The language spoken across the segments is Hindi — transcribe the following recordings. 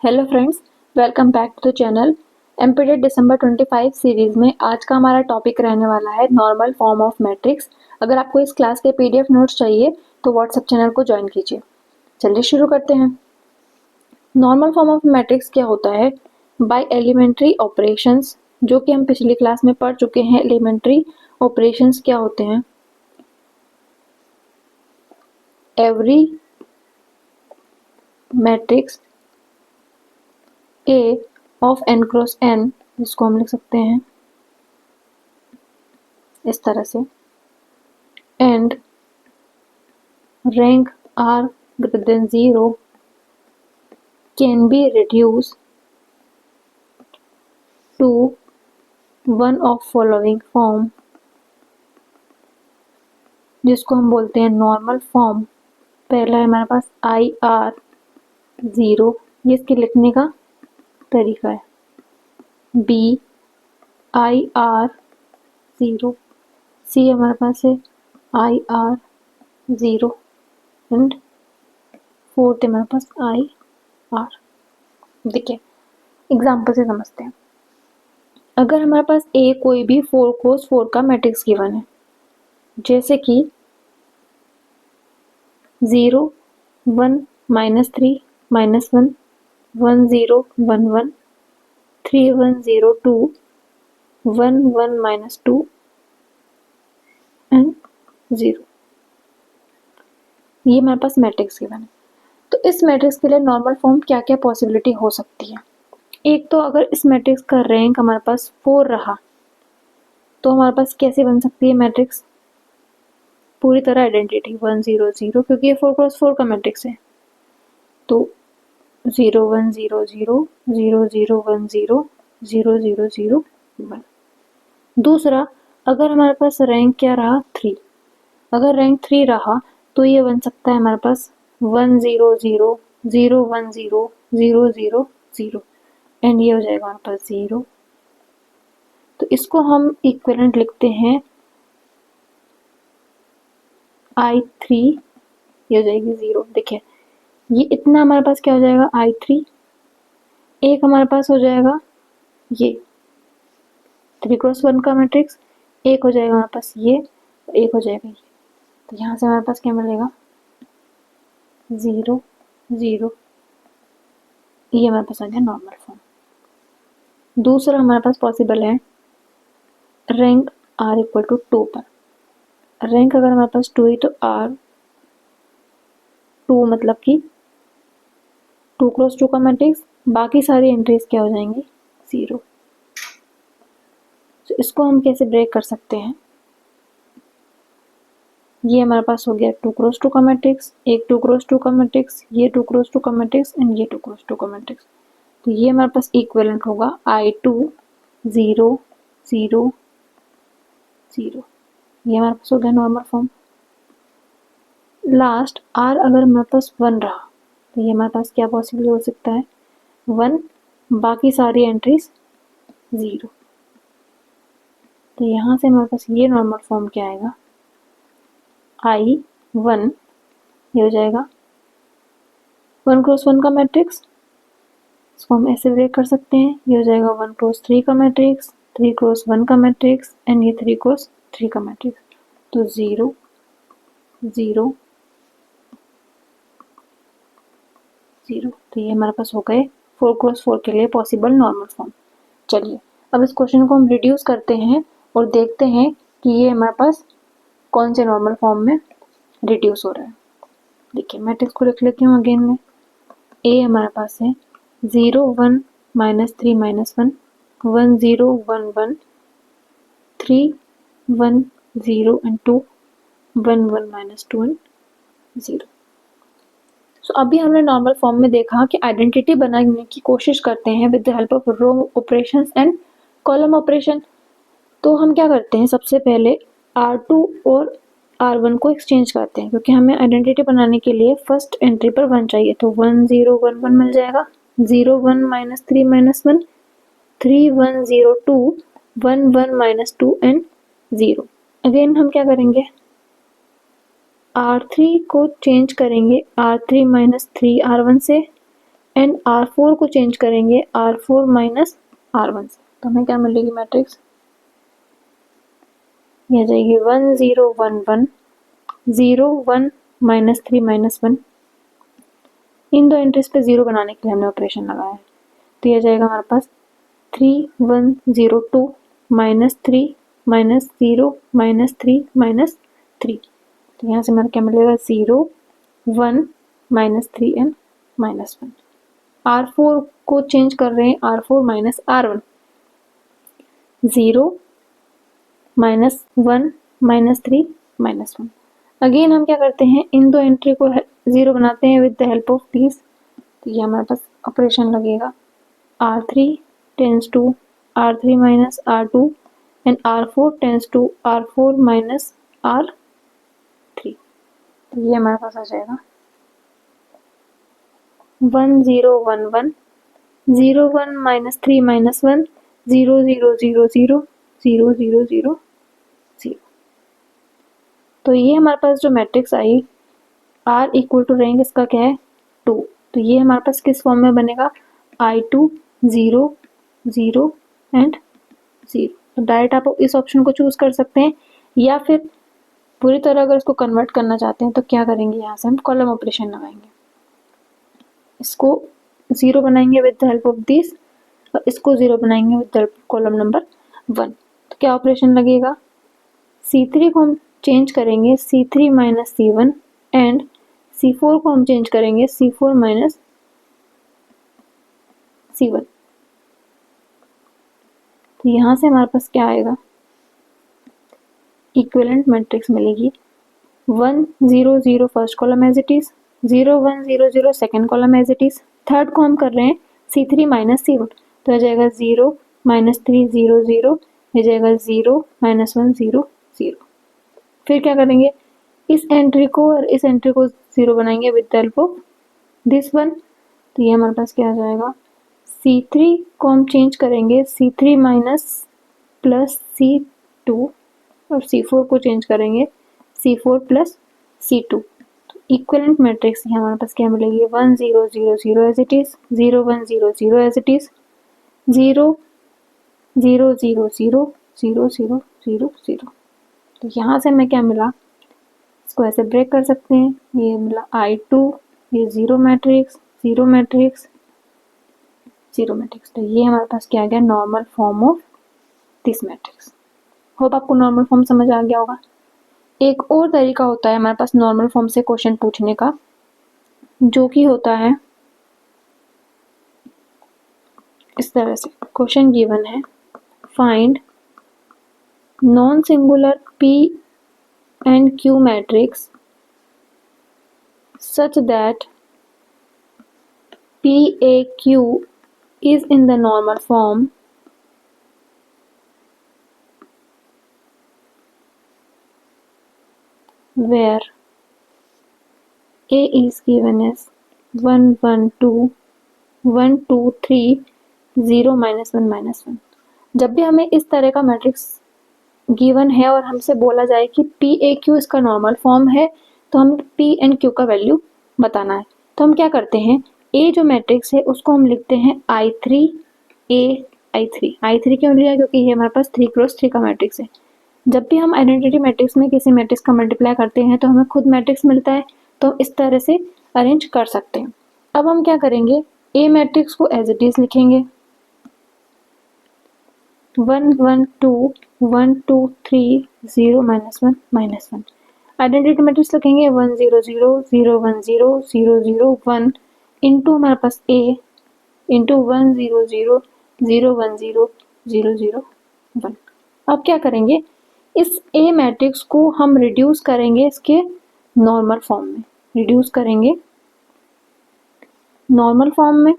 Hello friends, welcome back to the channel. एमपीडेट दिसंबर 25 सीरीज में आज का हमारा टॉपिक रहने वाला है नॉर्मल फॉर्म ऑफ मैट्रिक्स। अगर आपको इस क्लास के पीडीएफ नोट्स चाहिए तो व्हाट्सएप चैनल को ज्वाइन कीजिए। चलिए शुरू करते हैं। नॉर्मल फॉर्म ऑफ मैट्रिक्स क्या होता है? बाय एलिमेंट्री ऑपरेशंस, जो कि हम पिछली क्लास में पढ़ चुके हैं। एलिमेंट्री ऑपरेशंस क्या होते हैं? Every matrix A of n cross n, जिसको हम लिख सकते हैं इस तरह से, and rank r greater than 0 can be reduced to one of following form, जिसको हम बोलते हैं नॉर्मल फॉर्म। पहला है हमारे पास IR0, ये इसके लिखने का तरीका है। B IR0, C हमारे पास है IR0 एंड फोर्थ हमारे पास IR। देखिए एग्जाम्पल से समझते हैं। अगर हमारे पास A कोई भी 4 क्रॉस 4 का मैट्रिक्स गिवन है, जैसे कि 0 1 -3 -1 1 0 1 1 3 1 0 2 1 1 -2 एंड 0, ये हमारे पास मैट्रिक्स गिवन है। तो इस मैट्रिक्स के लिए नॉर्मल फॉर्म क्या क्या पॉसिबिलिटी हो सकती है? एक तो अगर इस मैट्रिक्स का रैंक हमारे पास 4 रहा तो हमारे पास कैसे बन सकती है मैट्रिक्स? पूरी तरह आइडेंटिटी 1 0 0, क्योंकि ये 4 क्रॉस 4 का मैट्रिक्स है। तो 0 1 0 0 0 0 1 0 0 0 0 1। दूसरा, अगर हमारे पास रैंक क्या रहा 3, अगर रैंक 3 रहा तो ये बन सकता है हमारे पास 1 0 0 0 1 0 0 0 0 एंड ये हो जाएगा हमारे पास 0। तो इसको हम इक्विवेलेंट लिखते हैं I3, ये हो जाएगी 0। देखिए ये इतना हमारे पास क्या हो जाएगा I3, एक हमारे पास हो जाएगा ये 3 क्रॉस 1 का मैट्रिक्स, एक हो जाएगा हमारे पास ये, एक हो जाएगा ये। तो यहाँ से हमारे पास क्या मिलेगा 0 0, ये हमारे पास आ गया नॉर्मल फॉर्म। दूसरा हमारे पास पॉसिबल है रैंक r इक्वल टू 2 पर। रैंक अगर हमारे पास 2 है तो r 2 मतलब कि 2 क्रॉस 2 का मैट्रिक्स, बाकी सारी एंट्रीज क्या हो जाएंगी 0। तो इसको हम कैसे ब्रेक कर सकते हैं? ये हमारे पास हो गया 2 क्रॉस 2 का मैट्रिक्स, एक 2 क्रॉस 2 का मैट्रिक्स, ये 2 क्रॉस 2 का मैट्रिक्स एंड ये 2 क्रॉस 2 का मैट्रिक्स। तो ये हमारे पास इक्विवेलेंट होगा I2 0 0 0, ये हमारे पास हो गया नॉर्मल फॉर्म। लास्ट R अगर हमारे पास 1 रहा तो ये हमारे पास क्या पॉसिबल हो सकता है 1, बाकी सारी एंट्रीज 0। तो यहाँ से हमारे पास ये नॉर्मल फॉर्म क्या आएगा I1, ये हो जाएगा 1 क्रॉस 1 का मैट्रिक्स, इसको हम ऐसे ब्रेक कर सकते हैं। ये हो जाएगा 1 क्रॉस 3 का मैट्रिक्स, 3 क्रॉस 1 का मैट्रिक्स एंड ये 3 क्रॉस 3 का मैट्रिक्स। तो 0 0 0, तो ये हमारे पास हो गए 4 क्रॉस 4 के लिए पॉसिबल नॉर्मल फॉर्म। चलिए अब इस क्वेश्चन को हम रिड्यूस करते हैं और देखते हैं कि ये हमारे पास कौन से नॉर्मल फॉर्म में रिड्यूस हो रहा है। देखिए मैट्रिक्स को लिख लेती हूँ अगेन में। ए हमारे पास है 0 1 -3 -1 1 0 1 1 3 1 0 एंड 2 1 1 -2 एंड 0। सो अभी हमने नॉर्मल फॉर्म में देखा कि आइडेंटिटी बनाने की कोशिश करते हैं with the help of row operations and column operation. तो हम क्या करते हैं, सबसे पहले R2 और R1 को एक्सचेंज करते हैं, क्योंकि हमें आइडेंटिटी बनाने के लिए फर्स्ट एंट्री पर 1 चाहिए। तो 1 0 1 1 मिल जाएगा, 0 1 -3 -1 3 1 0 2 1 1 -2 एंड 0। अगेन हम क्या करेंगे R3 को चेंज करेंगे R3 -3 R1 से, एंड R4 को चेंज करेंगे R4 माइनस R1 से, तो हमें क्या मिलेगी मैट्रिक्स, ये आ जाएगी 1 0 1 1 0 1 माइनस 3 माइनस 1। इन दो एंट्रीज पे 0 बनाने के लिए हमने ऑपरेशन लगाया है, तो ये जाएगा हमारे पास 3 1 0 2 माइनस 3 माइनस 0 माइनस 3 माइनस 3। तो यहाँ से हमारा क्या मिलेगा 0 1 माइनस 3 एंड माइनस 1। R4 को चेंज कर रहे हैं R4 minus R1, 0 minus 1 minus 3 minus 1। Again हम क्या करते हैं, इन दो एंट्री को 0 बनाते हैं with the help of this, तो ये हमारे पास ऑपरेशन लगेगा R3 tends to R3 minus R2 and R4 tends to R4 minus R3। तो ये हमारे पास आ जाएगा 1 0 1 1 0 1 माइनस 3 माइनस 1 0 0 0 0 0 0 0 0। तो ये हमारे पास जो matrix I R equal to रहेंगे, इसका क्या है 2, तो ये हमारे पास किस फॉर्म में बनेगा I2 0 0 एंड 0। तो डायरेक्ट आप इस ऑप्शन को चूज कर सकते हैं, या फिर पूरी तरह अगर इसको कन्वर्ट करना चाहते हैं तो क्या करेंगे, यहाँ से हम कॉलम ऑपरेशन लगाएंगे, इसको 0 बनाएंगे with the help of this और इसको 0 बनाएंगे with the help of column number 1। तो क्या ऑपरेशन लगेगा, C3 को हम चेंज करेंगे C3 minus C1 and C4 को हम चेंज करेंगे C4 माइनस C1। तो यहाँ से हमारे पास क्या आएगा, इक्विवेलेंट मैट्रिक्स मिलेगी 1 0 0 first column as it is, 0 1 0 0 second column as it is, third को हम कर रहे हैं C3 माइनस C1, तो आ जाएगा 0 माइनस 3 0 0, हो जाएगा 0 माइनस 1 0 0। फिर क्या करेंगे, इस एंट्री को और इस एंट्री को 0 बनाएंगे with the help of this one, तो ये हमारे पास क्या आ जाएगा, C3 को हम चेंज करेंगे C3 माइनस प्लस C2 और C4 को चेंज करेंगे C4 प्लस C2। तो इक्विवेलेंट मैट्रिक्स हमारे पास क्या मिलेगी, 1 0 0 0 as it is, 0 1 0 0 as it is, 0 0 0 0 0 0 0 0। तो यहाँ से हमें क्या मिला, इसको ऐसे ब्रेक कर सकते हैं, ये मिला I2, ये 0 मैट्रिक्स 0 मैट्रिक्स 0 मैट्रिक्स। तो ये हमारे पास क्या आ गया, normal form of this matrix. Hope आपको नॉर्मल फॉर्म समझ आ गया होगा। एक और तरीका होता है हमारे पास नॉर्मल फॉर्म से क्वेश्चन पूछने का, जो कि होता है इस तरह से, क्वेश्चन गिवन है find non singular P and Q matrix such that PAQ is in the normal form where A is given as 1 1 2 1 2 3 0 minus 1 minus 1। जब भी हमें इस तरह का मैट्रिक्स गिवन है और हमसे बोला जाए कि PAQ इसका नॉर्मल फॉर्म है, तो हमें P एंड Q का वैल्यू बताना है, तो हम क्या करते हैं, A जो मैट्रिक्स है उसको हम लिखते हैं I3 A I3 क्यों लिया, क्योंकि ये हमारे पास 3 क्रॉस 3 का मैट्रिक्स है। जब भी हम आइडेंटिटी मैट्रिक्स में किसी मैट्रिक्स का मल्टीप्लाई करते हैं तो हमें खुद मैट्रिक्स मिलता है, तो इस तरह से अरेंज कर सकते हैं। अब हम क्या करेंगे, A मैट्रिक्स को एज इट इज लिखेंगे 1 1 2 1 2 3 0 minus 1 minus 1। आइडेंटिटी मैट्रिक्स लिखेंगे 1 0 0 0 1 0 0 0 1 इंटू हमारे पास A इंटू 1 0 0 0 1 0 0 0 1। अब क्या करेंगे, इस A मैट्रिक्स को हम रिड्यूस करेंगे इसके नॉर्मल फॉर्म में, रिड्यूस करेंगे नॉर्मल फॉर्म में,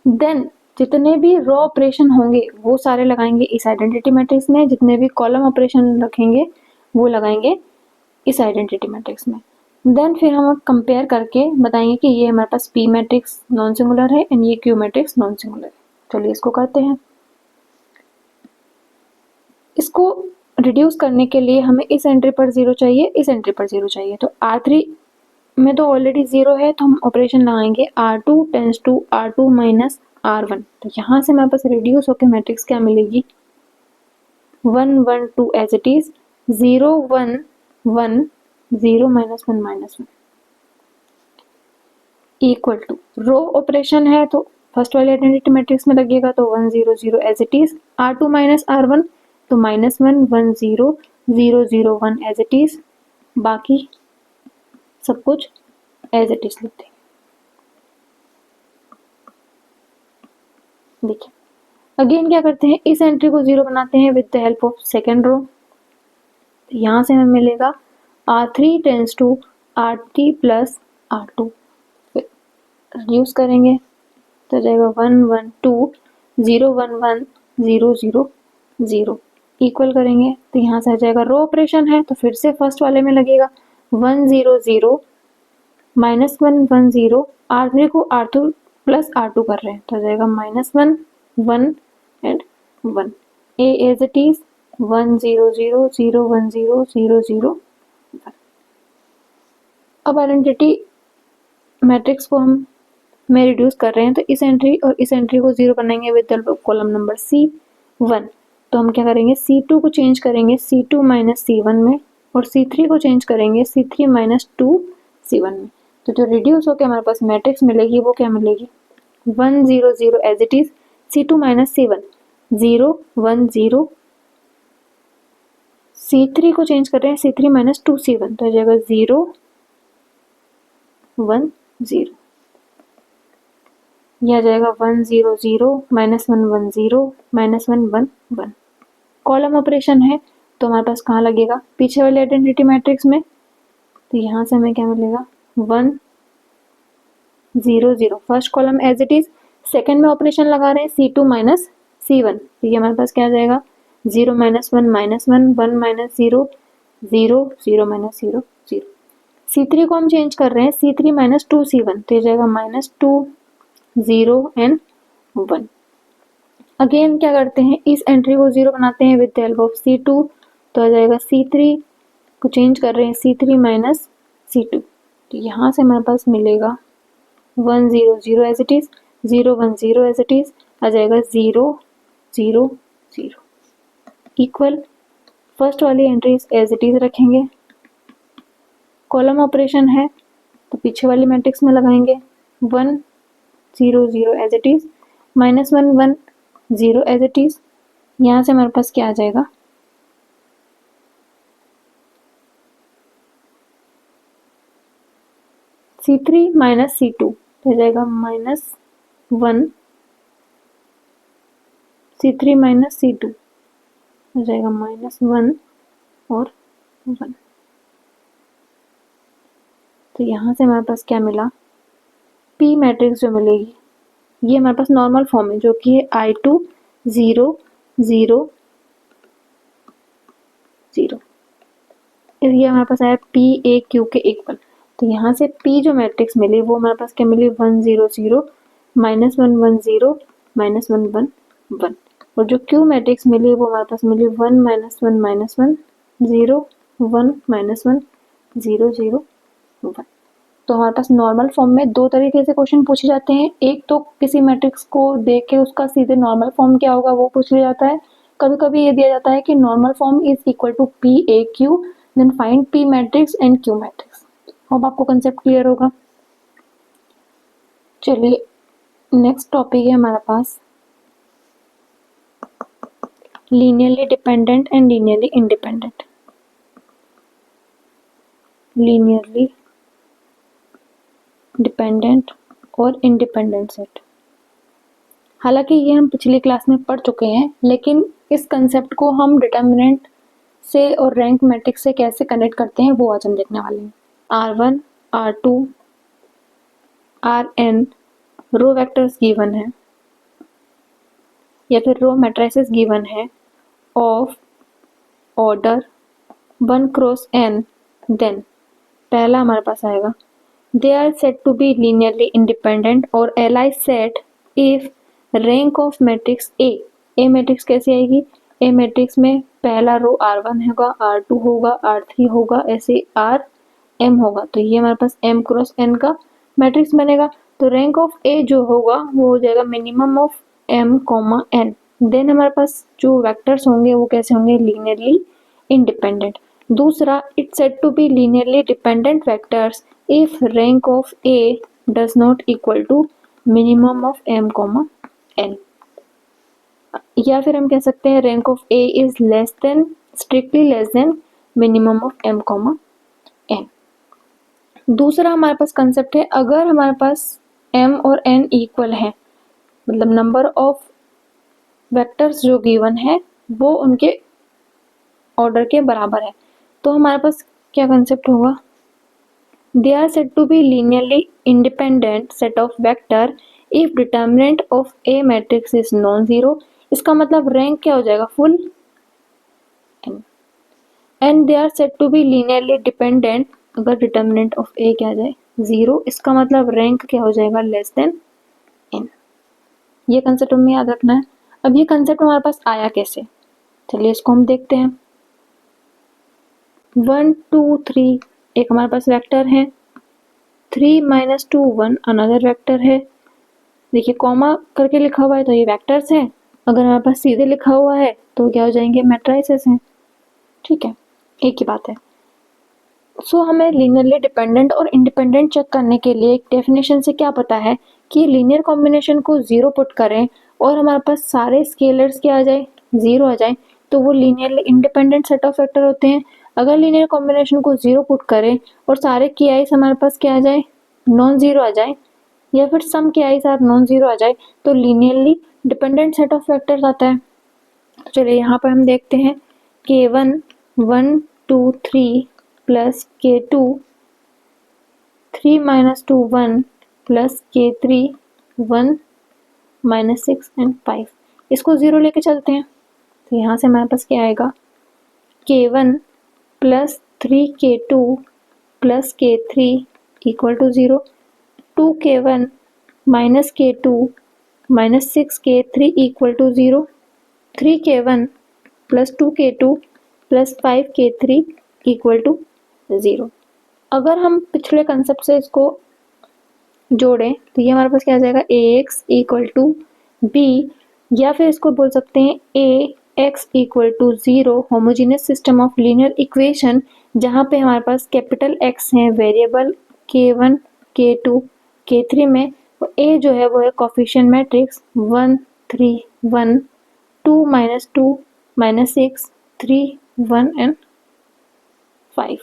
देन जितने भी रॉ ऑपरेशन होंगे वो सारे लगाएंगे इस आइडेंटिटी मैट्रिक्स में, जितने भी कॉलम ऑपरेशन रखेंगे वो लगाएंगे इस आइडेंटिटी मैट्रिक्स में। देन फिर हम कंपेयर करके बताएंगे कि ये हमारे पास P मैट्रिक्स नॉन सिंगुलर है एंड ये Q मैट्रिक्स नॉन सिंगुलर है। चलिए इसको करते हैं। इसको रिड्यूस करने के लिए हमें इस एंट्री पर 0 चाहिए, इस एंट्री पर 0 चाहिए, तो R3 में तो ऑलरेडी 0 है, तो हम ऑपरेशन लगाएंगे R2 tends to R2 minus R1। तो यहाँ से हमारे पास रिड्यूस होकर मैट्रिक्स क्या मिलेगी, 1 1 2 as it is, 0 1 1 0 minus 1 minus 1 equal to, row operation है तो फर्स्ट वाले आइडेंटिटी मैट्रिक्स में लगेगा, तो 1 0 0 as it is, R2 minus R1 तो -1 1 0 0 0 1 एज इट इज, बाकी सब कुछ एज इट इज लिखते हैं। देखिए अगेन क्या करते हैं, इस एंट्री को 0 बनाते हैं with the help of second row. तो यहाँ से हमें मिलेगा R3 tends to R3 plus R2, reduce करेंगे तो जाएगा 1 1 2 0 1 1 0 0 0, इक्वल करेंगे तो यहाँ से आ जाएगा, रो ऑपरेशन है तो फिर से फर्स्ट वाले में लगेगा 1 0 0 माइनस 1 1 0, R3 को R2 प्लस R2 कर रहे हैं तो आ जाएगा -1 1 and 1, A as it is 1 0 0 0 1 0 0 0 1। अब आइडेंटिटी मैट्रिक्स को हम में रिड्यूस कर रहे हैं, तो इस एंट्री और इस एंट्री को 0 बनाएंगे with the column number C1। तो हम क्या करेंगे, C2 को चेंज करेंगे C2 माइनस C1 में, और C3 को चेंज करेंगे C3 माइनस 2 C1 में। तो जो रिड्यूस होकर हमारे पास मैट्रिक्स मिलेगी वो क्या मिलेगी, 1 0 0 as it is, C2 minus C1 0 1 0, C3 को चेंज कर रहे हैं C3 माइनस 2 C1 तो आ जाएगा 0 1 0, यह आ जाएगा 1 0 0 माइनस 1 1 0 माइनस 1 1 1। कॉलम ऑपरेशन है तो हमारे पास कहाँ लगेगा, पीछे वाले आइडेंटिटी मैट्रिक्स में। तो यहाँ से हमें क्या मिलेगा, 1 0 0, first column as it is, second में ऑपरेशन लगा रहे हैं C2 माइनस C1, तो ये हमारे पास क्या आ जाएगा, 0 minus 1 minus 1 1 minus 0 0 0 minus 0 0। C3 को हम चेंज कर रहे हैं C3 माइनस 2 C1 तो ये जाएगा -2 0 एंड 1। अगेन क्या करते हैं, इस एंट्री को 0 बनाते हैं with the help of C2, तो आ जाएगा C3 को चेंज कर रहे हैं C3 माइनस C2, तो यहाँ से हमारे पास मिलेगा 1 0 0 as it is, 0 1 0 as it is, आ जाएगा 0 0 0 इक्वल, फर्स्ट वाली एंट्रीज एज इट इज रखेंगे। कॉलम ऑपरेशन है तो पीछे वाली मैट्रिक्स में लगाएंगे 1 0 0 as it is, -1 1 0 as it is, यहाँ से हमारे पास क्या आ जाएगा, C3 माइनस C2 हो जाएगा -1 C3 माइनस C2 हो जाएगा -1 और 1। तो यहाँ से हमारे पास क्या मिला, P मैट्रिक्स जो मिलेगी ये हमारे पास नॉर्मल फॉर्म है जो कि है I2 0 0 0, ये हमारे पास आया P A Q के इक्वल। तो यहाँ से P जो मैट्रिक्स मिली वो हमारे पास क्या मिली, 1 0 0 -1 1 0 -1 1 1, और जो Q मैट्रिक्स मिली वो हमारे पास मिली 1 -1 -1 0 1 -1 0 0 1। तो हमारे पास नॉर्मल फॉर्म में दो तरीके से क्वेश्चन पूछे जाते हैं, एक तो किसी मैट्रिक्स को देख के उसका सीधे नॉर्मल फॉर्म क्या होगा वो पूछ लिया जाता है, कभी कभी ये दिया जाता है कि normal form is equal to P A Q then find P matrix and Q matrix. अब आपको कंसेप्ट क्लियर होगा। चलिए नेक्स्ट टॉपिक है हमारे पास linearly dependent and linearly independent. Linearly dependent और इंडिपेंडेंट सेट, हालांकि ये हम पिछली क्लास में पढ़ चुके हैं, लेकिन इस कंसेप्ट को हम डिटर्मिनेंट से और रैंक मैट्रिक्स से कैसे कनेक्ट करते हैं वो आज हम देखने वाले हैं। R1 R2 Rn रो वेक्टर्स गिवन है या फिर रो मैट्रिसेस गिवन है of order 1 cross n, then पहला हमारे पास आएगा they are said to be linearly independent और Li set if rank of matrix A। A matrix कैसे आएगी, A मैट्रिक्स में पहला रो R1 होगा, R2 होगा, R3 होगा, ऐसे m होगा, तो ये हमारे पास m क्रॉस n का मैट्रिक्स बनेगा। तो रैंक ऑफ a जो होगा वो हो जाएगा minimum of m comma n। Then हमारे पास जो वेक्टर्स होंगे वो कैसे होंगे, लीनियरली इंडिपेंडेंट। दूसरा, it's said to be linearly dependent vectors if rank of a does not equal to minimum of m comma n। या फिर हम कह सकते हैं rank of a is less than, strictly less than minimum of m comma n। दूसरा हमारे पास कंसेप्ट है, अगर हमारे पास m और n इक्वल है, मतलब नंबर ऑफ वेक्टर्स जो गिवन है वो उनके ऑर्डर के बराबर है, तो हमारे पास क्या कंसेप्ट होगा, they are said to be linearly independent set of vector if determinant of A matrix is non zero. इसका मतलब रैंक क्या हो जाएगा, full n। And they are said to be linearly dependent अगर डिटर्मिनेंट ऑफ ए क्या आ जाए, जीरो। इसका मतलब रैंक क्या हो जाएगा, लेस देन n। ये कंसेप्ट हमें याद रखना है। अब ये कंसेप्ट हमारे पास आया कैसे, चलिए इसको हम देखते हैं। 1 2 3 एक हमारे पास वेक्टर है, 3 माइनस 2 1 अनदर वेक्टर है। देखिए कॉमा करके लिखा हुआ है तो ये वेक्टर्स हैं, अगर हमारे पास सीधे लिखा हुआ है तो क्या हो जाएंगे, मैट्रिसेस हैं। ठीक है, एक ही बात है। सो हमें लीनियरली डिपेंडेंट और इंडिपेंडेंट चेक करने के लिए एक डेफिनेशन से क्या पता है कि लीनियर कॉम्बिनेशन को जीरो पुट करें और हमारे पास सारे स्केलर्स क्या आ जाए, जीरो आ जाए, तो वो linearly independent set of vector होते हैं। अगर लीनियर कॉम्बिनेशन को जीरो पुट करें और सारे के आईज हमारे पास क्या आ जाए, नॉन जीरो आ जाए, या फिर सम के आईज आर नॉन जीरो आ जाए, तो linearly dependent set of vectors आता है। तो चलिए यहाँ पर हम देखते हैं k1 1 2 3 plus k2 3 minus 2 1 plus k3 1 minus 6 and 5। इसको जीरो लेके चलते हैं, तो यहाँ से हमारे पास क्या आएगा, k1 plus 3k2 plus k3 equal to zero, 2k1 minus k2 minus 6k3 equal to zero, 3k1 plus 2k2 plus 5k3 equal to zero. अगर हम पिछले कंसेप्ट से इसको जोड़ें तो ये हमारे पास क्या आ जाएगा, ax इक्वल टू b, या फिर इसको बोल सकते हैं ax equal to zero, homogeneous system of linear equation, जहाँ पे हमारे पास कैपिटल x है वेरिएबल k1 k2 k3 में, और a जो है वो है coefficient matrix 1 3 1 2 minus 2 minus 6 3 1 and 5।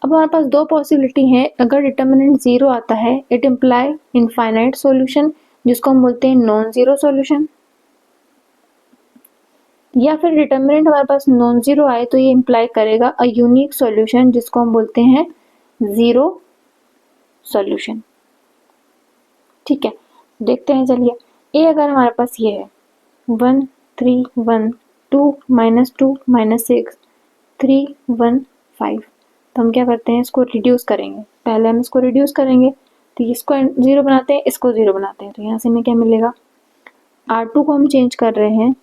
अब हमारे पास दो पॉसिबिलिटी है, अगर डिटर्मिनेंट जीरो आता है इट इम्प्लाई इनफाइनाइट सॉल्यूशन जिसको हम बोलते हैं नॉन जीरो सॉल्यूशन, या फिर डिटर्मिनेंट हमारे पास नॉन जीरो आए तो ये इम्प्लाई करेगा अ यूनिक सॉल्यूशन जिसको हम बोलते हैं जीरो सॉल्यूशन। ठीक है, देखते हैं। चलिए ए अगर हमारे पास ये है 1 3 1 2 माइनस 2 माइनस 6 3 1 5, तो हम क्या करते हैं, इसको रिड्यूस करेंगे। पहले हम इसको रिड्यूस करेंगे, तो इसको जीरो बनाते हैं, इसको जीरो बनाते हैं, तो यहाँ से हमें क्या मिलेगा, R2 को हम चेंज कर रहे हैं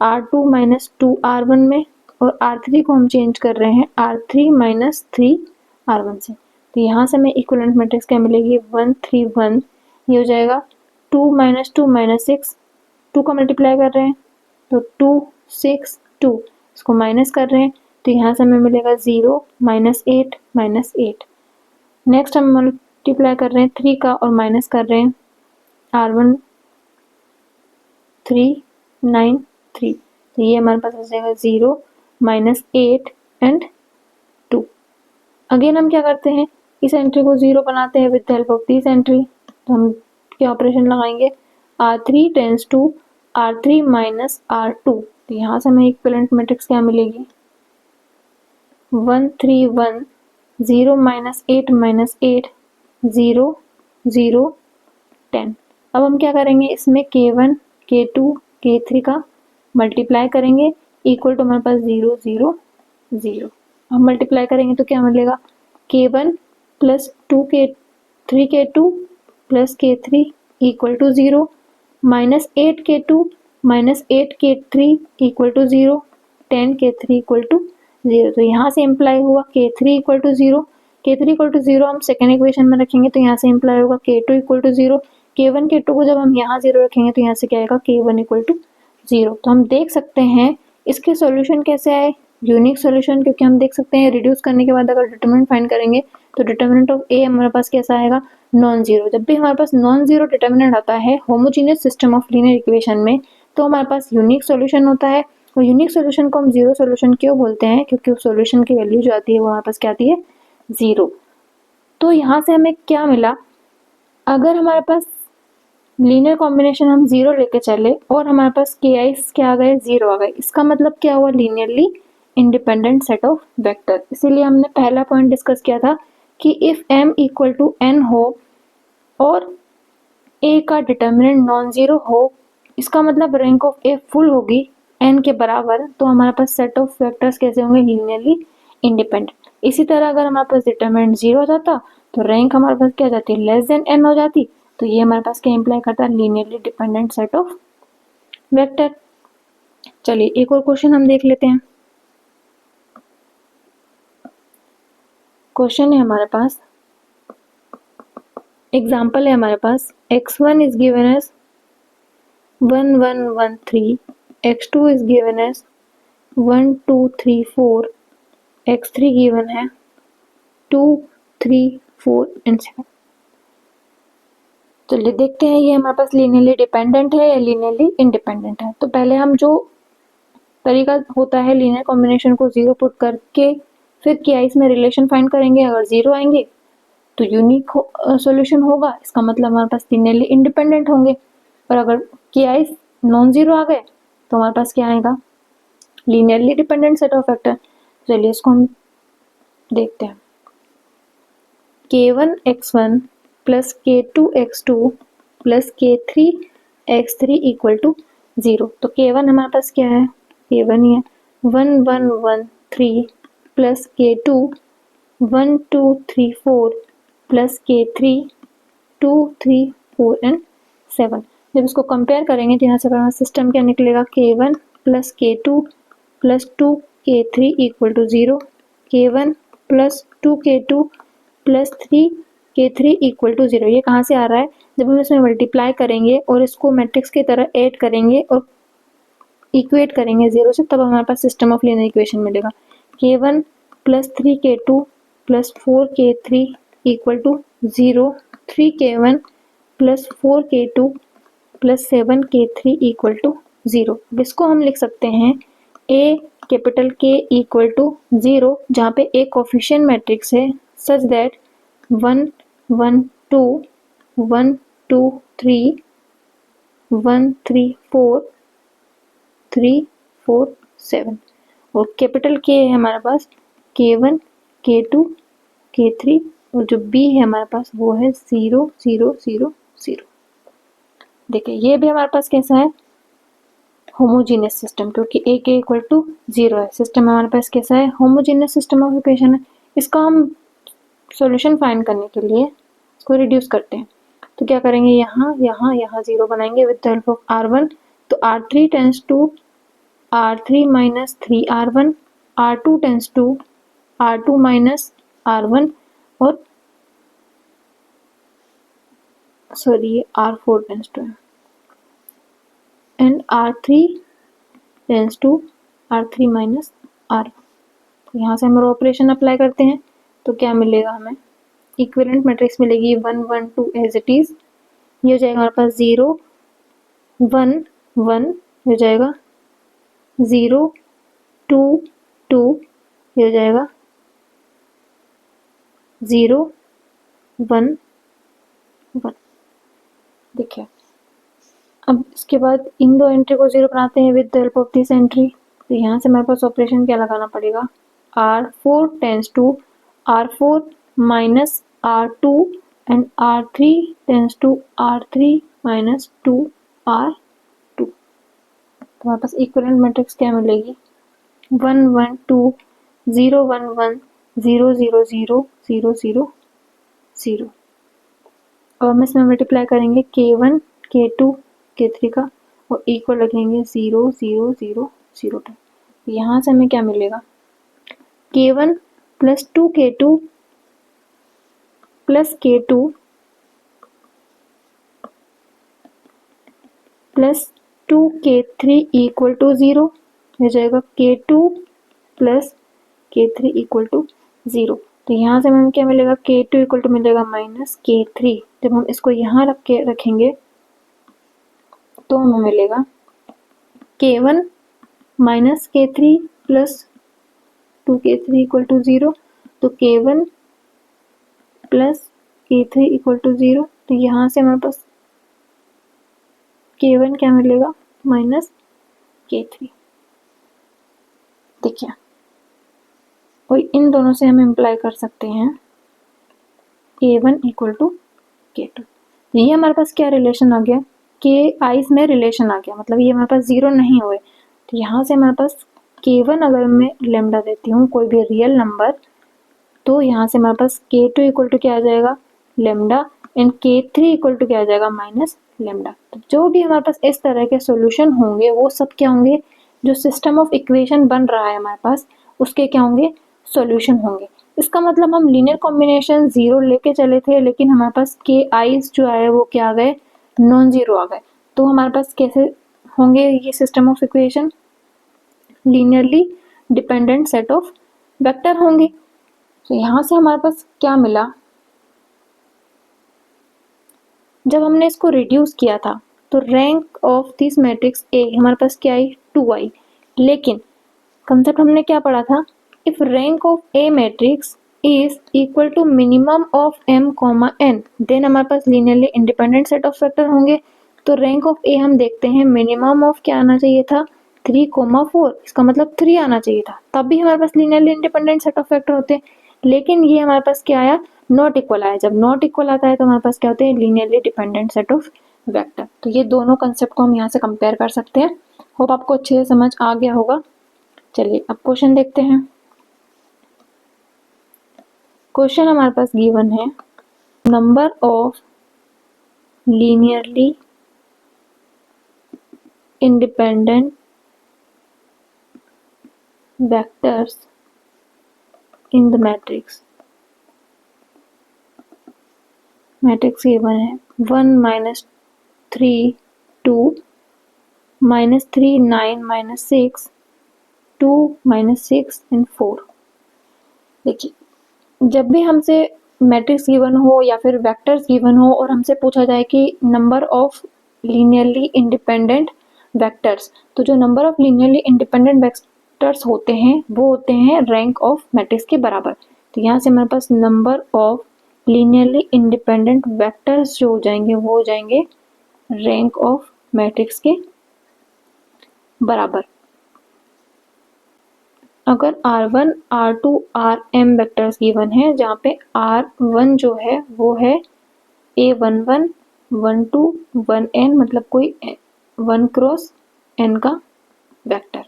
R2 माइनस 2 R1 में, और R3 को हम चेंज कर रहे हैं R3 माइनस 3 R1 से। तो यहाँ से हमें इक्विवेलेंट मैट्रिक्स क्या मिलेगी, 1 3 1, ये हो जाएगा 2 माइनस 2 माइनस 6, 2 का मल्टीप्लाई कर रहे हैं तो 2 6 2, इसको माइनस कर रहे हैं तो यहाँ से हमें मिलेगा 0 माइनस 8 माइनस 8। नेक्स्ट हम मल्टीप्लाई कर रहे हैं 3 का और माइनस कर रहे हैं R1 3 9 3, तो ये हमारे पास आ जाएगा 0 माइनस 8 एंड 2। अगेन हम क्या करते हैं, इस एंट्री को 0 बनाते हैं with the help of this entry, तो हम क्या ऑपरेशन लगाएंगे, R3 tends to R3 minus R2, तो यहाँ से हमें इक्विवेलेंट मैट्रिक्स क्या मिलेगी, 1 3 1 0 माइनस 8 माइनस 8 0 0 10। अब हम क्या करेंगे, इसमें k1 k2 k3 का मल्टीप्लाई करेंगे इक्वल टू हमारे पास 0 0 0। हम मल्टीप्लाई करेंगे तो क्या मिलेगा, k1 plus 3 k2 plus k3 equal to 0, minus 8 k2 minus 8 k3 equal to 0, 10 k3 equal to 0। तो यहाँ से इम्प्लाई हुआ K3 equal to 0, K3 equal to 0 हम सेकेंड इक्वेशन में रखेंगे तो यहाँ से इम्प्लाई होगा K2 equal to 0, K1 K2 को जब हम यहाँ 0 रखेंगे तो यहाँ से क्या आएगा K1 इक्वल टू 0। तो हम देख सकते हैं इसके सॉल्यूशन कैसे आए, यूनिक सॉल्यूशन, क्योंकि हम देख सकते हैं रिड्यूस करने के बाद अगर डिटरमिनेंट फाइंड करेंगे तो डिटरमिनेंट ऑफ ए हमारे पास कैसा आएगा, नॉन जीरो। जब भी हमारे पास नॉन जीरो डिटरमिनेंट आता है homogeneous system of linear equation में तो हमारे पास यूनिक सॉल्यूशन होता है। और यूनिक सॉल्यूशन को हम जीरो सॉल्यूशन क्यों बोलते हैं, क्योंकि उस सॉल्यूशन की वैल्यू जो आती है वो हमारे पास क्या आती है, जीरो। तो यहाँ से हमें क्या मिला, अगर हमारे पास लीनियर कॉम्बिनेशन हम जीरो लेके चले और हमारे पास के आईज क्या आ गए, जीरो आ गए, इसका मतलब क्या हुआ, linearly independent set of vector. इसीलिए हमने पहला पॉइंट डिस्कस किया था कि if m equal to n हो और a का डिटर्मिनेंट नॉन जीरो हो, इसका मतलब रैंक ऑफ a फुल होगी n के बराबर, तो हमारे पास सेट ऑफ वेक्टर्स कैसे होंगे, लीनियरली इंडिपेंडेंट। इसी तरह अगर हमारे पास डिटर्मिनेंट जीरो हो जाता तो रैंक हमारे पास क्या जाती, लेस देन n हो जाती। तो ये हमारे पास क्या इंप्लाई करता है, linearly dependent set of vector. चलिए एक और क्वेश्चन हम देख लेते हैं। क्वेश्चन है हमारे पास, एग्जाम्पल है हमारे पास, x1 is given as 1 1 1 3, x2 is given as 1 2 3 4, x3 given है 2 3 4 and 7। चलिए देखते हैं ये हमारे पास लीनियरली डिपेंडेंट है या लीनियरली इंडिपेंडेंट है। तो पहले हम जो तरीका होता है लीनियर कॉम्बिनेशन को जीरो पुट करके फिर क्या इसमें रिलेशन फाइंड करेंगे, अगर जीरो आएंगे तो यूनिक सॉल्यूशन होगा, इसका मतलब हमारे पास लीनियरली इंडिपेंडेंट होंगे। और अगर के आई नॉन जीरो आ गए तो हमारे पास क्या आएगा, linearly dependent set of vector. चलिए इसको हम देखते हैं, k1 x1 plus k2 x2 plus k3 x3 equal to 0। तो k1 हमारे पास क्या है, k1 ही है 1 1 1 3 plus k2 1 2 3 4 plus k3 2 3 4 and 7। जब इसको कंपेयर करेंगे तो यहाँ से हमारा सिस्टम क्या निकलेगा, k1 plus k2 plus 2 k3 equal to 0, k1 plus 2 k2 plus 3 k3 equal to 0। ये कहाँ से आ रहा है, जब हम इसमें मल्टीप्लाई करेंगे और इसको मैट्रिक्स की तरह ऐड करेंगे और इक्वेट करेंगे जीरो से, तब हमारे पास सिस्टम ऑफ लीनियर इक्वेशन मिलेगा। k1 plus 3 k2 plus 4 k3 equal to 0, 3 k1 plus 4 k2 plus 7 k3 equal to 0। इसको हम लिख सकते हैं a capital K equal to 0, जहाँ पे a कोफिशिएंट मैट्रिक्स है सच दैट 1 1 2 1 2 3 1 3 4 3 4 7, और कैपिटल K है हमारे पास K1 K2 K3, और जो B है हमारे पास वो है 0 0 0 0। देखिए ये भी हमारे पास कैसा है, होमोजीनियस सिस्टम, क्योंकि a के इक्वल टू 0 है। सिस्टम हमारे पास कैसा है, होमोजीनियस सिस्टम ऑफ इक्वेशन है। इसका हम सॉल्यूशन फाइंड करने के लिए इसको रिड्यूस करते हैं, तो क्या करेंगे, यहाँ यहाँ यहाँ 0 बनाएंगे with the help of r1। तो r3 tends to r3 minus 3r1, r2 tends to r2 minus r1, और सॉरी ये r4 टेंस टू है, and r3 tends to r3 minus r1। तो यहाँ से हम ऑपरेशन अप्लाई करते हैं तो क्या मिलेगा, हमें इक्विवेलेंट मैट्रिक्स मिलेगी 1 1 2 एज इट इज। ये हो जाएगा हमारे पास 0 1 1, हो जाएगा 0 2 2, ये हो जाएगा 0 1 1। देखिए अब इसके बाद इन दो एंट्री को 0 बनाते हैं with the help of this entry. तो यहाँ से हमारे पास ऑपरेशन क्या लगाना पड़ेगा, r4 tends to r4 minus r2 and r3 tends to r3 minus 2r2। तो हमारे पास इक्विवेलेंट मैट्रिक्स क्या मिलेगी, 1 1 2 0 1 1 0 0 0 0 0 0। और हम इसमें मल्टीप्लाई करेंगे k1 k2 k3 का, और इक्वल रखेंगे 0 0 0 0 तक। यहाँ से हमें क्या मिलेगा, K1 plus 2K2 plus K2 plus 2K3 equal to 0 हो जाएगा। K2 plus K3 equal to 0। तो यहाँ से हमें क्या मिलेगा, K2 इक्वल टू मिलेगा माइनस K3। जब हम इसको यहाँ रखेंगे तो हमें मिलेगा K1 minus K3 plus 2K3 equal to 0। तो K1 plus K3 equal to 0। तो यहाँ से हमारे पास K1 क्या मिलेगा, माइनस K3। देखिए, और इन दोनों से हम इम्प्लाई कर सकते हैं K1 इक्वल टू K2। तो ये हमारे पास क्या रिलेशन आ गया, के आइज में रिलेशन आ गया, मतलब ये हमारे पास जीरो नहीं हुए। तो यहाँ से हमारे पास K1 अगर मैं लेमडा देती हूँ कोई भी रियल नंबर, तो यहाँ से हमारे पास K2 इक्वल टू क्या आ जाएगा, lambda, and K3 equal to क्या आ जाएगा, माइनस लेमडा। तो जो भी हमारे पास इस तरह के सॉल्यूशन होंगे वो सब क्या होंगे, जो सिस्टम ऑफ इक्वेशन बन रहा है हमारे पास उसके क्या होंगे, सॉल्यूशन होंगे। इसका मतलब हम लीनियर कॉम्बिनेशन जीरो लेके चले थे, लेकिन हमारे पास के आईज जो आए वो क्या आ गए, नॉन जीरो आ गए। तो हमारे पास कैसे होंगे ये system of equation, linearly dependent set of vector होंगे। तो यहाँ से हमारे पास क्या मिला, जब हमने इसको रिड्यूस किया था तो rank of this matrix A हमारे पास क्या आई, 2 आई। लेकिन कंसेप्ट हमने क्या पढ़ा था, if rank of A matrix is equal to minimum of m comma n, then हमारे पास linearly independent set of vector होंगे। तो रैंक ऑफ ए हम देखते हैं मिनिमम ऑफ क्या आना चाहिए था, 3,4, इसका मतलब 3 आना चाहिए था, तब भी हमारे पास linearly independent set of vector होते हैं। लेकिन ये हमारे पास क्या आया, नॉट इक्वल आया। जब नॉट इक्वल आता है तो हमारे पास क्या होते हैं, linearly dependent set of vector. तो ये दोनों कंसेप्ट को हम यहाँ से कंपेयर कर सकते हैं। होप आपको अच्छे से समझ आ गया होगा। चलिए अब क्वेश्चन देखते हैं। क्वेश्चन हमारे पास गिवन है, number of linearly independent vectors in the matrix. Matrix given है 1 minus 3 2 minus 3 9 minus 6 2 minus 6 and 4। देखिए, जब भी हमसे मैट्रिक्स गिवन हो या फिर वेक्टर्स गिवन हो और हमसे पूछा जाए कि number of linearly independent vectors, तो जो number of linearly independent vectors होते हैं वो होते हैं रैंक ऑफ मैट्रिक्स के बराबर। तो यहाँ से हमारे पास number of linearly independent vectors जो हो जाएंगे वो हो जाएंगे रैंक ऑफ मैट्रिक्स के बराबर। अगर R1 R2 Rm vectors given है, जहाँ पे R1 जो है वो है A11 12 1n, मतलब कोई 1 क्रॉस n का वेक्टर।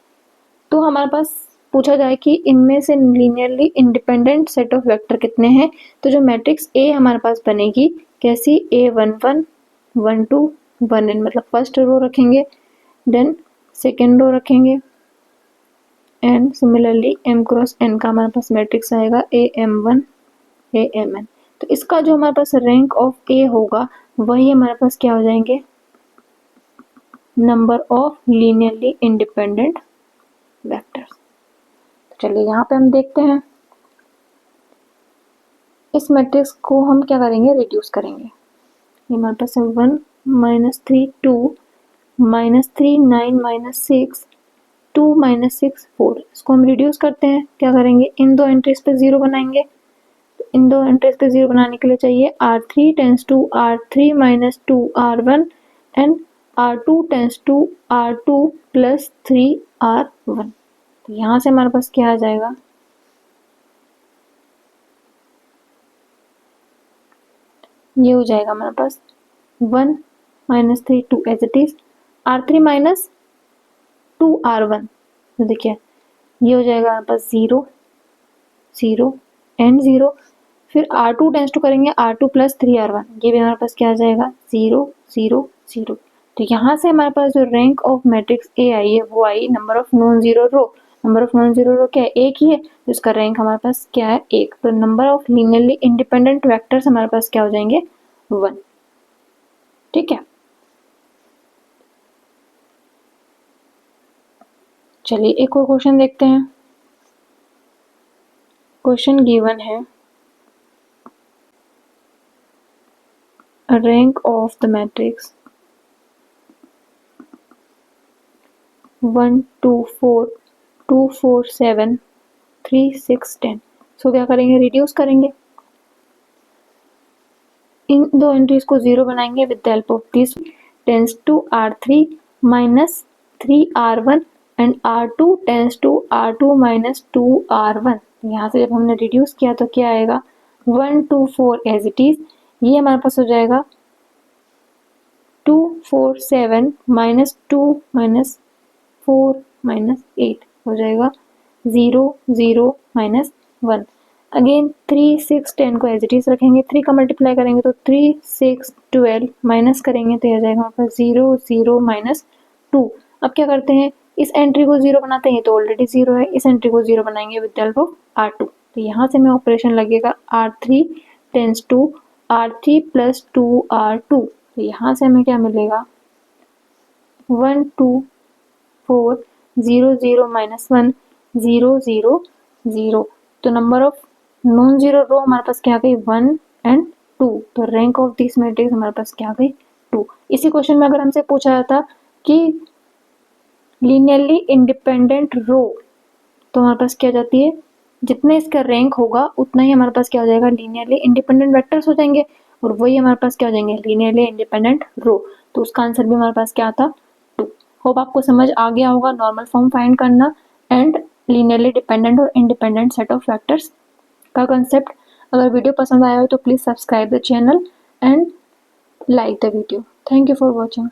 तो हमारे पास पूछा जाए कि इनमें से linearly independent set of vector कितने हैं, तो जो मैट्रिक्स A हमारे पास बनेगी कैसी, A11 12 1n, मतलब फर्स्ट रो रखेंगे, देन सेकेंड रो रखेंगे, and similarly m cross n का हमारे पास मैट्रिक्स आएगा AM1 AMN। तो इसका जो हमारे पास रैंक ऑफ A होगा वही हमारे पास क्या हो जाएंगे, number of linearly independent vectors. तो चलिए यहाँ पे हम देखते हैं, इस मैट्रिक्स को हम क्या करेंगे, रिड्यूस करेंगे। ये हमारे पास है 1 माइनस 3 2 माइनस 3 9 माइनस 6 2 माइनस 6 4। इसको हम रिड्यूस करते हैं, क्या करेंगे, इन दो एंट्रीज पे 0 बनाएंगे। तो इन दो एंट्रीज पे 0 बनाने के लिए चाहिए R3 tends to R3 minus 2 R1 and R2 tends to R2 plus 3 R1। तो यहाँ से हमारे पास क्या आ जाएगा, ये हो जाएगा हमारे पास 1 minus 3 2 as it is, R3 minus 2 R1। तो देखिए ये हो जाएगा हमारे पास 0 0 एंड 0। फिर R2 टेंस टू करेंगे R2 प्लस 3 R1, ये भी हमारे पास क्या आ जाएगा 0 0 0। तो यहाँ से हमारे पास जो रैंक ऑफ मैट्रिक्स A आई है वो आई number of non zero row, number of non zero row क्या है, एक ही है, तो इसका रैंक हमारे पास क्या है, एक। तो number of linearly independent vectors हमारे पास क्या हो जाएंगे, 1। ठीक है, चलिए एक और क्वेश्चन देखते हैं। क्वेश्चन गिवन है, रैंक ऑफ द मैट्रिक्स 1 2 4 2 4 7 3 6 10। सो क्या करेंगे, रिड्यूस करेंगे, इन दो एंट्रीज को जीरो बनाएंगे with the help of this tends to R3 minus 3R1 and R2 tends to R2 minus 2R1। यहाँ से जब हमने रिड्यूस किया तो क्या आएगा, 1 2 4 एज इट इज, ये हमारे पास हो जाएगा 2 4 7 माइनस 2 माइनस 4 माइनस 8 हो जाएगा 0 0 माइनस 1। अगेन 3 6 10 को एज इट इज रखेंगे, 3 का मल्टीप्लाई करेंगे तो 3 6 12 माइनस करेंगे तो यह जाएगा हमारे पास 0 0 माइनस 2। अब क्या करते हैं, इस एंट्री को जीरो बनाते हैं, तो ऑलरेडी जीरो है, इस एंट्री को जीरो बनाएंगे with the help of R2। तो यहाँ से में ऑपरेशन लगेगा R3 tends to R3 plus 2R2। तो यहाँ से हमें क्या मिलेगा, 1 2 4 0 0 माइनस 1 0 0 0। तो नंबर ऑफ नॉन जीरो रो हमारे पास क्या आ गई, 1 एंड 2। तो रैंक ऑफ दिस मैट्रिक्स हमारे पास क्या आ गई, 2। इसी क्वेश्चन में अगर हमसे पूछा जाता कि लीनियरली इंडिपेंडेंट रो, तो हमारे पास क्या जाती है, जितने इसका रैंक होगा उतना ही हमारे पास क्या हो जाएगा, लीनियरली इंडिपेंडेंट वेक्टर्स हो जाएंगे, और वही हमारे पास क्या हो जाएंगे, लीनियरली इंडिपेंडेंट रो। तो उसका आंसर भी हमारे पास क्या था, 2। होप आपको समझ आ गया होगा नॉर्मल फॉर्म फाइंड करना एंड लीनियरली डिपेंडेंट और इंडिपेंडेंट सेट ऑफ वेक्टर्स का कंसेप्ट। अगर वीडियो पसंद आया हो तो please subscribe the channel and like the video. Thank you for watching.